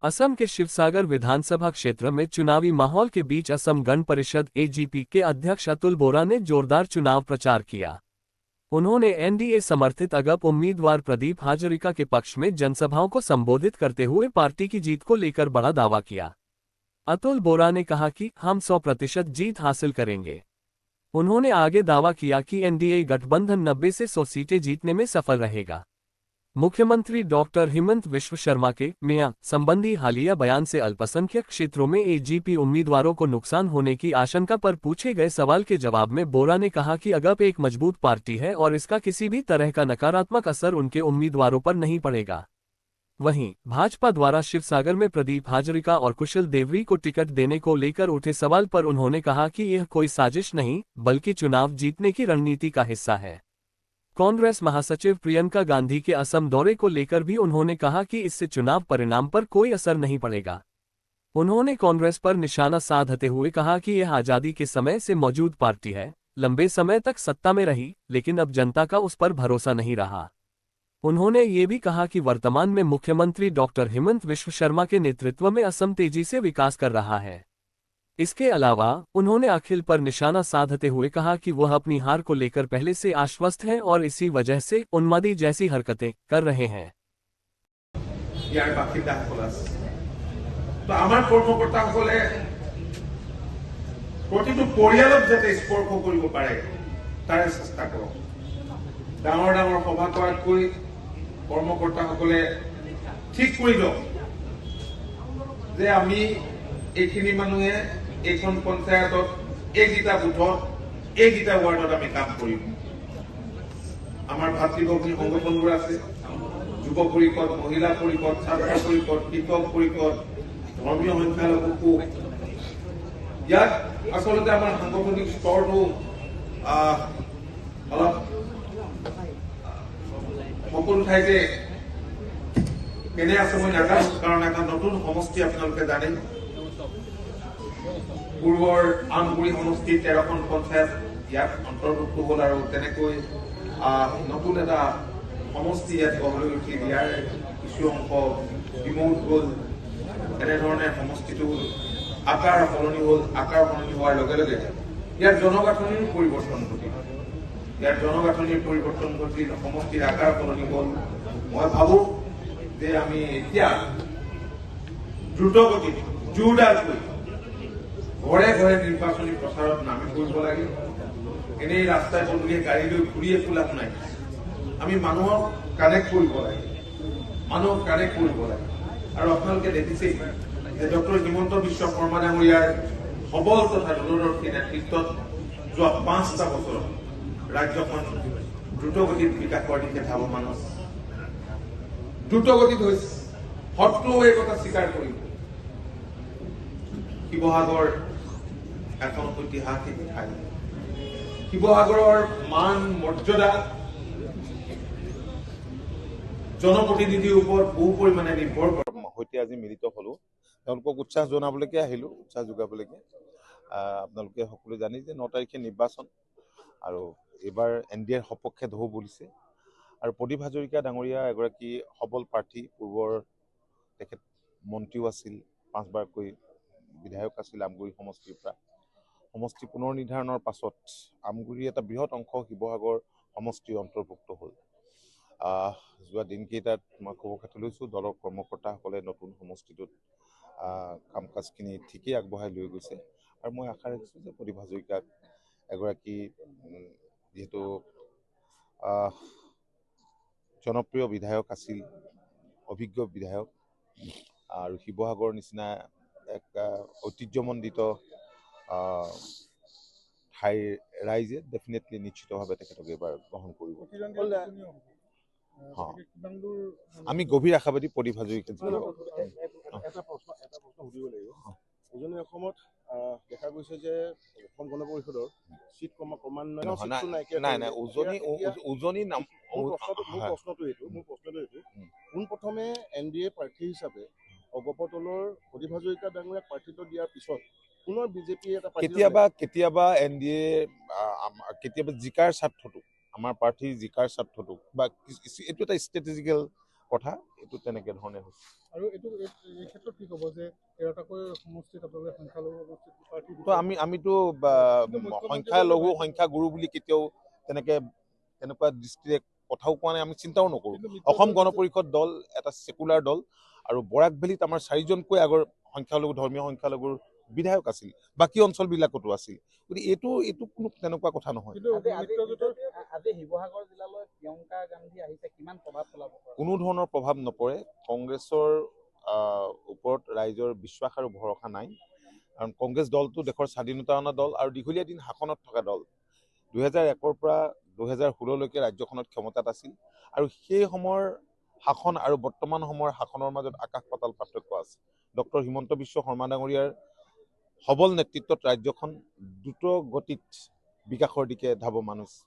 असम के शिवसागर विधानसभा क्षेत्र में चुनावी माहौल के बीच असम गण परिषद एजीपी के अध्यक्ष अतुल बोरा ने जोरदार चुनाव प्रचार किया। उन्होंने एनडीए समर्थित अगप उम्मीदवार प्रदीप हाजरिका के पक्ष में जनसभाओं को संबोधित करते हुए पार्टी की जीत को लेकर बड़ा दावा किया। अतुल बोरा ने कहा कि हम 100% जीत हासिल करेंगे। उन्होंने आगे दावा किया कि एनडीए गठबंधन 90 से 100 सीटें जीतने में सफल रहेगा। मुख्यमंत्री डॉक्टर हिमंत विश्व शर्मा के मियां संबंधी हालिया बयान से अल्पसंख्यक क्षेत्रों में एजीपी उम्मीदवारों को नुकसान होने की आशंका पर पूछे गए सवाल के जवाब में बोरा ने कहा कि अगप एक मजबूत पार्टी है और इसका किसी भी तरह का नकारात्मक असर उनके उम्मीदवारों पर नहीं पड़ेगा। वहीं भाजपा द्वारा शिवसागर में प्रदीप हाजरिका और कुशल देवरी को टिकट देने को लेकर उठे सवाल पर उन्होंने कहा कि यह कोई साजिश नहीं बल्कि चुनाव जीतने की रणनीति का हिस्सा है। कांग्रेस महासचिव प्रियंका गांधी के असम दौरे को लेकर भी उन्होंने कहा कि इससे चुनाव परिणाम पर कोई असर नहीं पड़ेगा। उन्होंने कांग्रेस पर निशाना साधते हुए कहा कि यह आजादी के समय से मौजूद पार्टी है, लंबे समय तक सत्ता में रही, लेकिन अब जनता का उस पर भरोसा नहीं रहा। उन्होंने ये भी कहा कि वर्तमान में मुख्यमंत्री डॉक्टर हिमंत विश्व शर्मा के नेतृत्व में असम तेजी से विकास कर रहा है। इसके अलावा उन्होंने अखिल पर निशाना साधते हुए कहा कि वह अपनी हार को लेकर पहले से आश्वस्त हैं और इसी वजह से उन्मादी जैसी हरकतें कर रहे हैं। এইখন পঞ্চায়তত এইকেইটা বুথত এইকেইটা ওয়ার্ডত আমি কাম কৰিম। আমাৰ ভাতৃভগ্নী সংগঠনবোৰ আছে, যুৱ পৰিষদ, মহিলা পৰিষদ, ছাত্ৰ পৰিষদ, কৃষক পৰিষদ, ধৰ্মীয় সংখ্যালঘু। ইয়াত আচলতে আমাৰ সাংগঠনিক স্তৰটো অলপ সকলো ঠাইতে কেনে আছে মই নাজানো, কাৰণ এটা নতুন সমষ্টি আপোনালোকে জানে। পূৰ্বৰ আমগুৰি সমষ্টিৰ 13খন পঞ্চায়ত ইয়াত অন্তৰ্ভুক্ত হ'ল আৰু তেনেকৈ নতুন এটা সমষ্টি ইয়াত গঢ়লৈ উঠিল। ইয়াৰ কিছু অংশ বিমূঢ় হ'ল। এনেধৰণে সমষ্টিটো আকাৰ সলনি হ'ল। আকাৰ সলনি হোৱাৰ লগে লগে ইয়াৰ জনগাঁথনিৰ পৰিৱৰ্তন ঘটিল। সমষ্টিৰ আকাৰ সলনি হ'ল। মই ভাবো যে আমি এতিয়া দ্ৰুতগতিত জোৰদাৰকৈ ঘৰে ঘৰে নিৰ্বাচনী প্ৰচাৰত নামি পৰিব লাগে। এনেই ৰাস্তাই পদূলিয়ে গাড়ী লৈ ঘূৰিয়ে ফুলাত নাই। আমি মানুহক কানেক্ট কৰিব লাগে, আৰু আপোনালোকে দেখিছেই যে ডক্টৰ হিমন্ত বিশ্ব শৰ্মা ডাঙৰীয়াৰ সবল তথা দূৰদৰ্শী নেতৃত্বত যোৱা 5টা বছৰত ৰাজ্যখন দ্ৰুতগতিত বিকাশৰ দিশে ধাৱমান হৈছে, দ্ৰুতগতিত হৈছে। শত্ৰুও এই কথা স্বীকাৰ কৰিব। শিৱসাগৰ এখন ঐতিহাসিক ঠাই। শিৱসাগৰৰ মান মৰ্যাদা জনপ্ৰতিনিধিৰ ওপৰত বহু পৰিমাণে নিৰ্ভৰ কৰে। সৈতে আজি মিলিত হলো, তেওঁলোকক উৎসাহ জনাবলৈকে আহিলো, উৎসাহ যোগাবলৈকে। আপোনালোকে সকলোৱে জানে যে 9 তাৰিখে নিৰ্বাচন আৰু এইবাৰ এনডিএৰ সপক্ষে ঢৌ বলিছে। আৰু প্ৰদীপ হাজৰিকা ডাঙৰীয়া এগৰাকী সবল প্ৰাৰ্থী। পূৰ্বৰ তেখেত মন্ত্ৰীও আছিল, 5বাৰকৈ বিধায়ক আছিল আমগুৰি সমষ্টিৰ পৰা। সমষ্টি পুনৰ নিৰ্ধাৰণৰ পাছত আমগুৰিৰ এটা বৃহৎ অংশ শিৱসাগৰ সমষ্টিৰ অন্তৰ্ভুক্ত হ'ল। যোৱা দিনকেইটাত মই খবৰ খাতি লৈছোঁ, দলৰ কৰ্মকৰ্তাসকলে নতুন সমষ্টিটোত কাম কাজখিনি ঠিকেই আগবঢ়াই লৈ গৈছে। আৰু মই আশা ৰাখিছোঁ যে প্ৰদীপ হাজৰিকাক এগৰাকী যিহেতু জনপ্ৰিয় বিধায়ক আছিল, অভিজ্ঞ বিধায়ক, আৰু শিৱসাগৰৰ নিচিনা এক ঐতিহ্যমণ্ডিত ঠাইৰ ৰাইজে ডেফিনেটলি নিশ্চিতভাৱে তেখেতক এইবাৰ গ্ৰহণ কৰিব। আমি গভীৰ আশাবাদী প্ৰদীপ হাজৰিকা। এটা প্ৰশ্ন সুধিব লাগিব। উজনি অসমত দেখা গৈছে যে অসম গণ পৰিষদৰ চিট ক্ৰমান্বয়ে নাই উজনি নাম। মোৰ প্ৰশ্নটো এইটো পোনপ্ৰথমে এনডিএ প্ৰাৰ্থী হিচাপে অগপ দলৰ প্ৰদীপ হাজৰিকা ডাঙৰীয়াক প্ৰাৰ্থিত্ব দিয়াৰ পিছত পুনৰ বিজেপি এটা কেতিয়াবা এনডিএ কেতিয়াবা জিকাৰ স্বাৰ্থটো, আমাৰ প্ৰাৰ্থী জিকাৰ স্বাৰ্থটো বা এইটো এটা ষ্ট্ৰেটেজিকেল কথা এইটো তেনেকে ধৰণে হৈছে। আৰু এইটো এই ক্ষেত্ৰত কি ক'ব যে 13টাকৈ সমষ্টিত আপোনালোকে সংখ্যালঘু সমষ্টিত প্ৰাৰ্থী তো আমিতো সংখ্যালঘু সংখ্যাগুৰু বুলি কেতিয়াও তেনেকুৱা দৃষ্টিৰে কথাও কোৱা নাই, আমি চিন্তাও নকৰোঁ। অসম গণ পৰিষদ দল এটা ছেকুলাৰ দল আৰু বৰাক ভেলীত আমাৰ 4জনকৈ আগৰ ধৰ্মীয় সংখ্যালঘুৰ বিধায়ক আছিল, বাকী অঞ্চলবিলাকতো আছিল। গতিকে এইটো কোনো তেনেকুৱা কথা নহয়। আজি শিৱসাগৰ জিলালৈ প্ৰিয়ংকা গান্ধী আহিছে, কিমান প্ৰভাৱ পেলাব? কোনো ধৰণৰ প্ৰভাৱ নপৰে। কংগ্ৰেছৰ ওপৰত ৰাইজৰ বিশ্বাস আৰু ভৰসা নাই, কাৰণ কংগ্ৰেছ দলটো দেশৰ স্বাধীনতা অনা দল আৰু দীঘলীয়া দিন শাসনত থকা দল। 2001ৰ পৰা 2016লৈকে ৰাজ্যখনত ক্ষমতাত আছিল আৰু সেই সময়ৰ শাসন আৰু বৰ্তমান সময়ৰ শাসনৰ মাজত আকাশ পাতাল পাৰ্থক্য আছে। ডক্টৰ হিমন্ত বিশ্ব শৰ্মা ডাঙৰীয়াৰ সবল নেতৃত্বত ৰাজ্যখন দ্ৰুত গতিত বিকাশৰ দিশে ধাৱমান হৈছে।